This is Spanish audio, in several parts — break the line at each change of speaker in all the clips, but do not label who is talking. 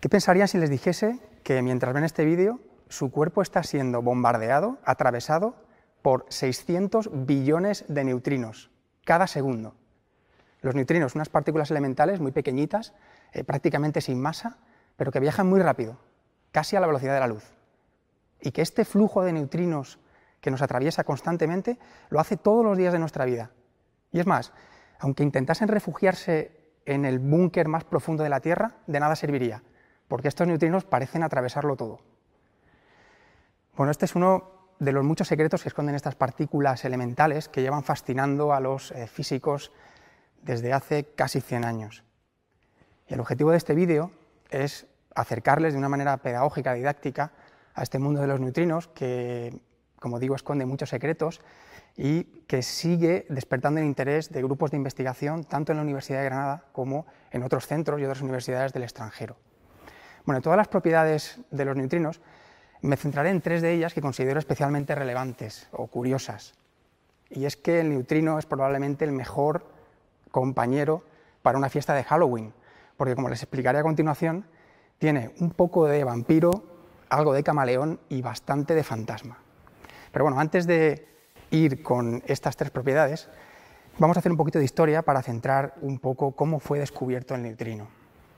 ¿Qué pensarían si les dijese que mientras ven este vídeo, su cuerpo está siendo bombardeado, atravesado por 600 billones de neutrinos cada segundo? Los neutrinos, unas partículas elementales muy pequeñitas, prácticamente sin masa, pero que viajan muy rápido, casi a la velocidad de la luz. Y que este flujo de neutrinos que nos atraviesa constantemente lo hace todos los días de nuestra vida. Y es más, aunque intentasen refugiarse en el búnker más profundo de la Tierra, de nada serviría, porque estos neutrinos parecen atravesarlo todo. Bueno, este es uno de los muchos secretos que esconden estas partículas elementales que llevan fascinando a los físicos desde hace casi 100 años. Y el objetivo de este vídeo es acercarles de una manera pedagógica, didáctica, a este mundo de los neutrinos que, como digo, esconde muchos secretos y que sigue despertando el interés de grupos de investigación tanto en la Universidad de Granada como en otros centros y otras universidades del extranjero. Bueno, de todas las propiedades de los neutrinos, me centraré en 3 de ellas que considero especialmente relevantes o curiosas. Y es que el neutrino es probablemente el mejor compañero para una fiesta de Halloween, porque, como les explicaré a continuación, tiene un poco de vampiro, algo de camaleón y bastante de fantasma. Pero bueno, antes de ir con estas 3 propiedades, vamos a hacer un poquito de historia para centrar un poco cómo fue descubierto el neutrino.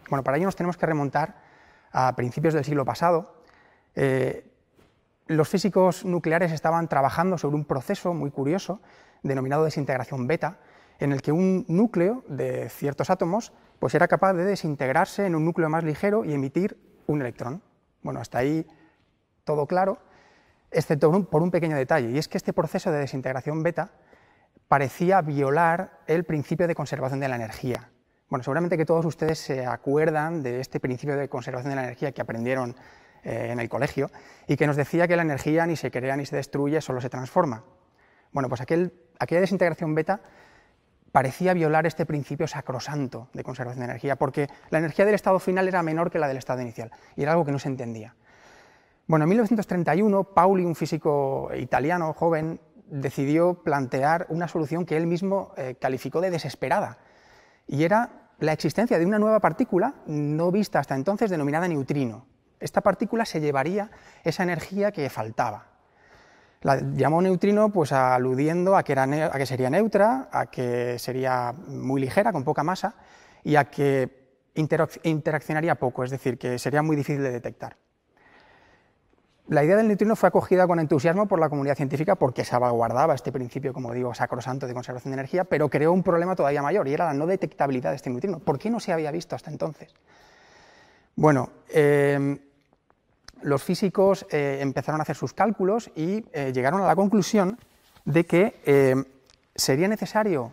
Bueno, para ello nos tenemos que remontar a principios del siglo pasado. Los físicos nucleares estaban trabajando sobre un proceso muy curioso denominado desintegración beta, en el que un núcleo de ciertos átomos pues era capaz de desintegrarse en un núcleo más ligero y emitir un electrón. Bueno, hasta ahí todo claro, excepto por un pequeño detalle, y es que este proceso de desintegración beta parecía violar el principio de conservación de la energía. Bueno, seguramente que todos ustedes se acuerdan de este principio de conservación de la energía que aprendieron en el colegio y que nos decía que la energía ni se crea ni se destruye, solo se transforma. Bueno, pues aquella desintegración beta parecía violar este principio sacrosanto de conservación de energía, porque la energía del estado final era menor que la del estado inicial, y era algo que no se entendía. Bueno, en 1931, Pauli, un físico italiano joven, decidió plantear una solución que él mismo calificó de desesperada, y era la existencia de una nueva partícula no vista hasta entonces, denominada neutrino. Esta partícula se llevaría esa energía que faltaba. La llamó neutrino pues aludiendo a que sería neutra, a que sería muy ligera, con poca masa, y a que interaccionaría poco, es decir, que sería muy difícil de detectar. La idea del neutrino fue acogida con entusiasmo por la comunidad científica porque salvaguardaba este principio, como digo, sacrosanto de conservación de energía, pero creó un problema todavía mayor, y era la no detectabilidad de este neutrino. ¿Por qué no se había visto hasta entonces? Bueno, los físicos empezaron a hacer sus cálculos y llegaron a la conclusión de que sería necesario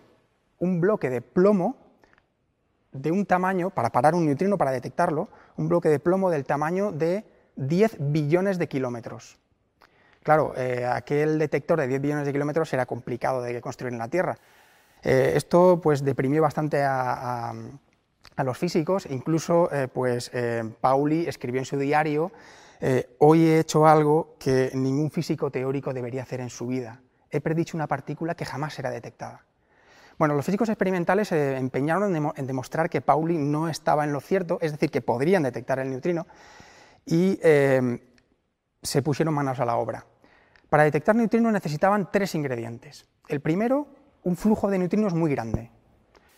un bloque de plomo de un tamaño, para parar un neutrino, para detectarlo, un bloque de plomo del tamaño de 10 billones de kilómetros. Claro, aquel detector de 10 billones de kilómetros era complicado de construir en la Tierra. Esto pues deprimió bastante a los físicos, incluso Pauli escribió en su diario: hoy he hecho algo que ningún físico teórico debería hacer en su vida. He predicho una partícula que jamás será detectada. Bueno, los físicos experimentales se empeñaron en demostrar que Pauli no estaba en lo cierto, es decir, que podrían detectar el neutrino, y se pusieron manos a la obra. Para detectar neutrinos necesitaban 3 ingredientes. El primero, un flujo de neutrinos muy grande.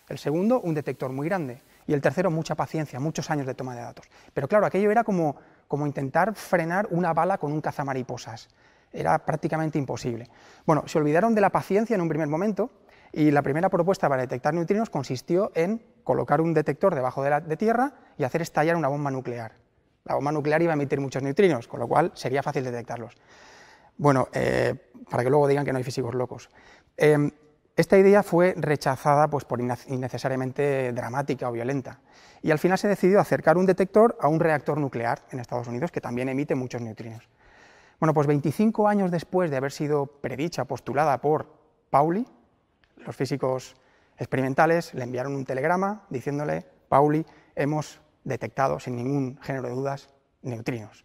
El segundo, un detector muy grande. Y el tercero, mucha paciencia, muchos años de toma de datos. Pero claro, aquello era como intentar frenar una bala con un cazamariposas. Era prácticamente imposible. Bueno, se olvidaron de la paciencia en un primer momento, y la primera propuesta para detectar neutrinos consistió en colocar un detector debajo de tierra y hacer estallar una bomba nuclear. La bomba nuclear iba a emitir muchos neutrinos, con lo cual sería fácil detectarlos. Bueno, para que luego digan que no hay físicos locos. Esta idea fue rechazada pues, por innecesariamente dramática o violenta, y al final se decidió acercar un detector a un reactor nuclear en Estados Unidos, que también emite muchos neutrinos. Bueno, pues 25 años después de haber sido predicha, postulada por Pauli, los físicos experimentales le enviaron un telegrama diciéndole: Pauli, hemos detectado sin ningún género de dudas neutrinos.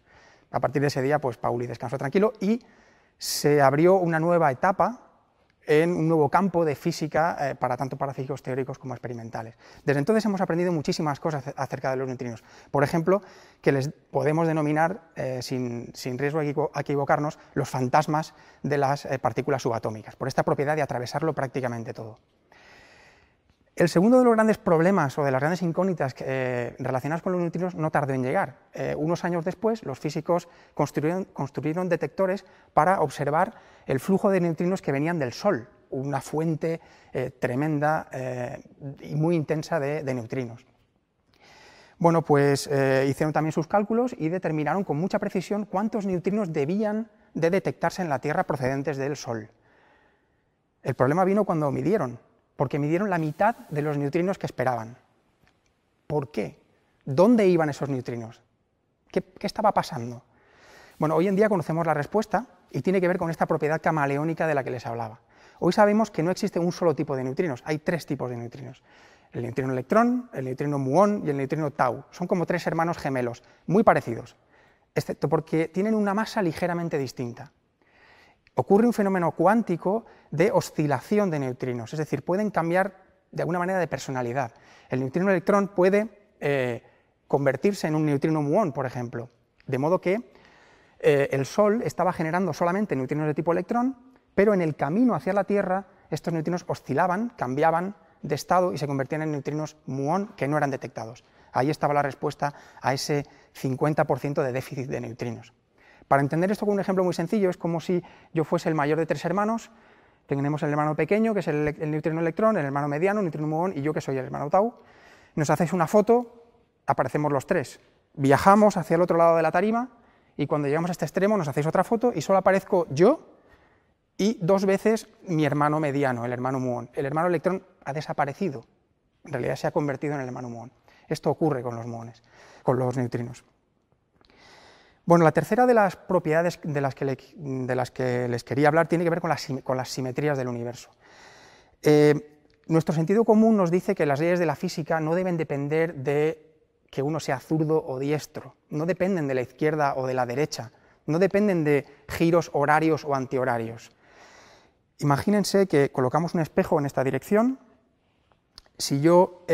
A partir de ese día, pues Pauli descansó tranquilo y se abrió una nueva etapa en un nuevo campo de física tanto para físicos teóricos como experimentales. Desde entonces hemos aprendido muchísimas cosas acerca de los neutrinos. Por ejemplo, que les podemos denominar, sin riesgo a equivocarnos, los fantasmas de las partículas subatómicas, por esta propiedad de atravesarlo prácticamente todo. El segundo de los grandes problemas o de las grandes incógnitas relacionadas con los neutrinos no tardó en llegar. Unos años después, los físicos construyeron detectores para observar el flujo de neutrinos que venían del Sol, una fuente tremenda y muy intensa de neutrinos. Bueno, pues hicieron también sus cálculos y determinaron con mucha precisión cuántos neutrinos debían de detectarse en la Tierra procedentes del Sol. El problema vino cuando midieron, porque midieron la mitad de los neutrinos que esperaban. ¿Por qué? ¿Dónde iban esos neutrinos? ¿Qué estaba pasando? Bueno, hoy en día conocemos la respuesta y tiene que ver con esta propiedad camaleónica de la que les hablaba. Hoy sabemos que no existe un solo tipo de neutrinos, hay tres tipos de neutrinos. El neutrino electrón, el neutrino muón y el neutrino tau. Son como tres hermanos gemelos, muy parecidos, excepto porque tienen una masa ligeramente distinta. Ocurre un fenómeno cuántico de oscilación de neutrinos, es decir, pueden cambiar de alguna manera de personalidad. El neutrino electrón puede convertirse en un neutrino muón, por ejemplo, de modo que el Sol estaba generando solamente neutrinos de tipo electrón, pero en el camino hacia la Tierra estos neutrinos oscilaban, cambiaban de estado y se convertían en neutrinos muón que no eran detectados. Ahí estaba la respuesta a ese 50% de déficit de neutrinos. Para entender esto con un ejemplo muy sencillo, es como si yo fuese el mayor de tres hermanos, tenemos el hermano pequeño, que es el neutrino electrón, el hermano mediano, el neutrino muón, y yo, que soy el hermano tau. Nos hacéis una foto, aparecemos los tres. Viajamos hacia el otro lado de la tarima, y cuando llegamos a este extremo nos hacéis otra foto, y solo aparezco yo y dos veces mi hermano mediano, el hermano muón. El hermano electrón ha desaparecido, en realidad se ha convertido en el hermano muón. Esto ocurre con los muones, con los neutrinos. Bueno, la tercera de las propiedades de las que les quería hablar tiene que ver con las simetrías del universo. Nuestro sentido común nos dice que las leyes de la física no deben depender de que uno sea zurdo o diestro, no dependen de la izquierda o de la derecha, no dependen de giros horarios o antihorarios. Imagínense que colocamos un espejo en esta dirección. Si yo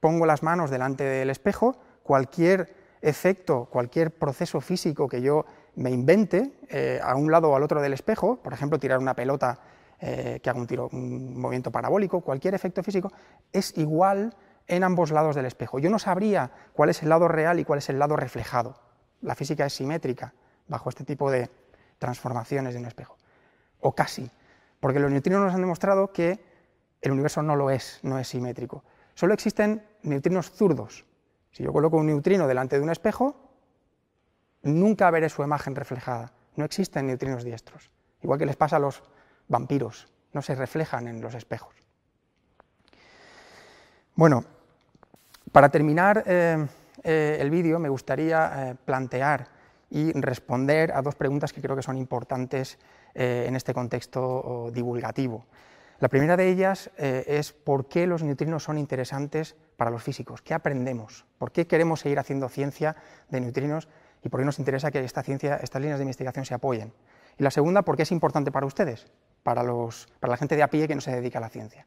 pongo las manos delante del espejo, cualquier efecto, cualquier proceso físico que yo me invente a un lado o al otro del espejo, por ejemplo, tirar una pelota que haga un movimiento parabólico, cualquier efecto físico, es igual en ambos lados del espejo. Yo no sabría cuál es el lado real y cuál es el lado reflejado. La física es simétrica bajo este tipo de transformaciones de un espejo, o casi, porque los neutrinos nos han demostrado que el universo no lo es, no es simétrico. Solo existen neutrinos zurdos. Si yo coloco un neutrino delante de un espejo, nunca veré su imagen reflejada. No existen neutrinos diestros. Igual que les pasa a los vampiros, no se reflejan en los espejos. Bueno, para terminar el vídeo me gustaría plantear y responder a dos preguntas que creo que son importantes en este contexto divulgativo. La primera de ellas es ¿por qué los neutrinos son interesantes para los físicos? ¿Qué aprendemos? ¿Por qué queremos seguir haciendo ciencia de neutrinos y por qué nos interesa que estas líneas de investigación se apoyen? Y la segunda, ¿por qué es importante para ustedes, para la gente de a pie que no se dedica a la ciencia?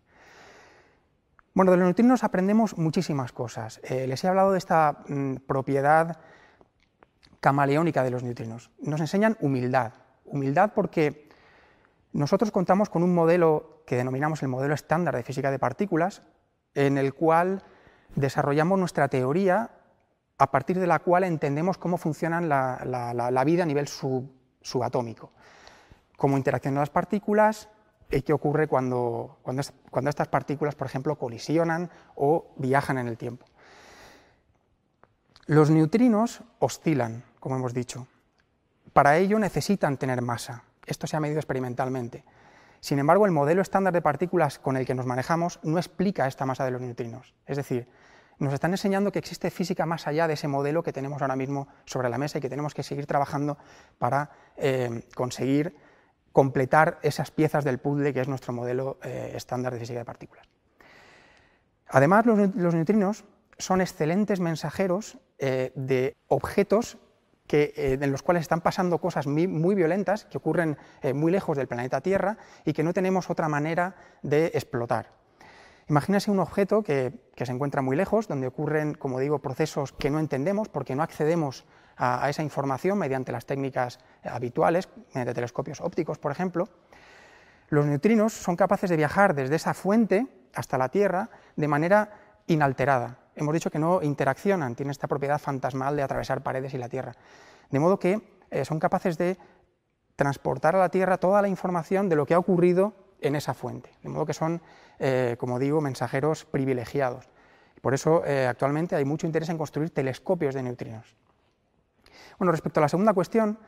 Bueno, de los neutrinos aprendemos muchísimas cosas. Les he hablado de esta propiedad camaleónica de los neutrinos. Nos enseñan humildad. Humildad porque nosotros contamos con un modelo que denominamos el modelo estándar de física de partículas, en el cual desarrollamos nuestra teoría a partir de la cual entendemos cómo funciona la vida a nivel subatómico, cómo interaccionan las partículas y qué ocurre cuando estas partículas, por ejemplo, colisionan o viajan en el tiempo. Los neutrinos oscilan, como hemos dicho. Para ello necesitan tener masa. Esto se ha medido experimentalmente. Sin embargo, el modelo estándar de partículas con el que nos manejamos no explica esta masa de los neutrinos. Es decir, nos están enseñando que existe física más allá de ese modelo que tenemos ahora mismo sobre la mesa y que tenemos que seguir trabajando para conseguir completar esas piezas del puzzle que es nuestro modelo estándar de física de partículas. Además, los neutrinos son excelentes mensajeros de objetos en los cuales están pasando cosas muy violentas, que ocurren muy lejos del planeta Tierra y que no tenemos otra manera de explotar. Imagínese un objeto que se encuentra muy lejos, donde ocurren, como digo, procesos que no entendemos porque no accedemos a esa información mediante las técnicas habituales, mediante telescopios ópticos, por ejemplo. Los neutrinos son capaces de viajar desde esa fuente hasta la Tierra de manera inalterada. Hemos dicho que no interaccionan, tienen esta propiedad fantasmal de atravesar paredes y la Tierra. De modo que son capaces de transportar a la Tierra toda la información de lo que ha ocurrido en esa fuente. De modo que son, como digo, mensajeros privilegiados. Por eso actualmente hay mucho interés en construir telescopios de neutrinos. Bueno, respecto a la segunda cuestión,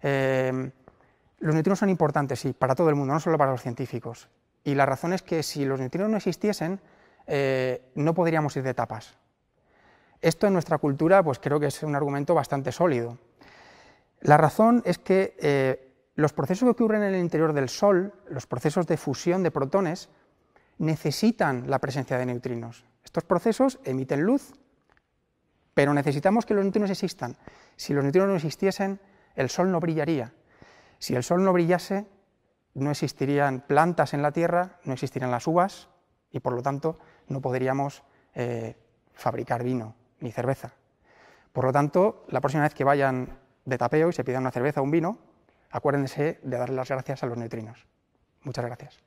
los neutrinos son importantes, sí, para todo el mundo, no solo para los científicos. Y la razón es que si los neutrinos no existiesen, no podríamos ir de tapas. Esto en nuestra cultura pues creo que es un argumento bastante sólido. La razón es que los procesos que ocurren en el interior del Sol, los procesos de fusión de protones, necesitan la presencia de neutrinos. Estos procesos emiten luz, pero necesitamos que los neutrinos existan. Si los neutrinos no existiesen, el Sol no brillaría. Si el Sol no brillase, no existirían plantas en la Tierra, no existirían las uvas y por lo tanto no podríamos fabricar vino ni cerveza. Por lo tanto, la próxima vez que vayan de tapeo y se pidan una cerveza o un vino, acuérdense de darle las gracias a los neutrinos. Muchas gracias.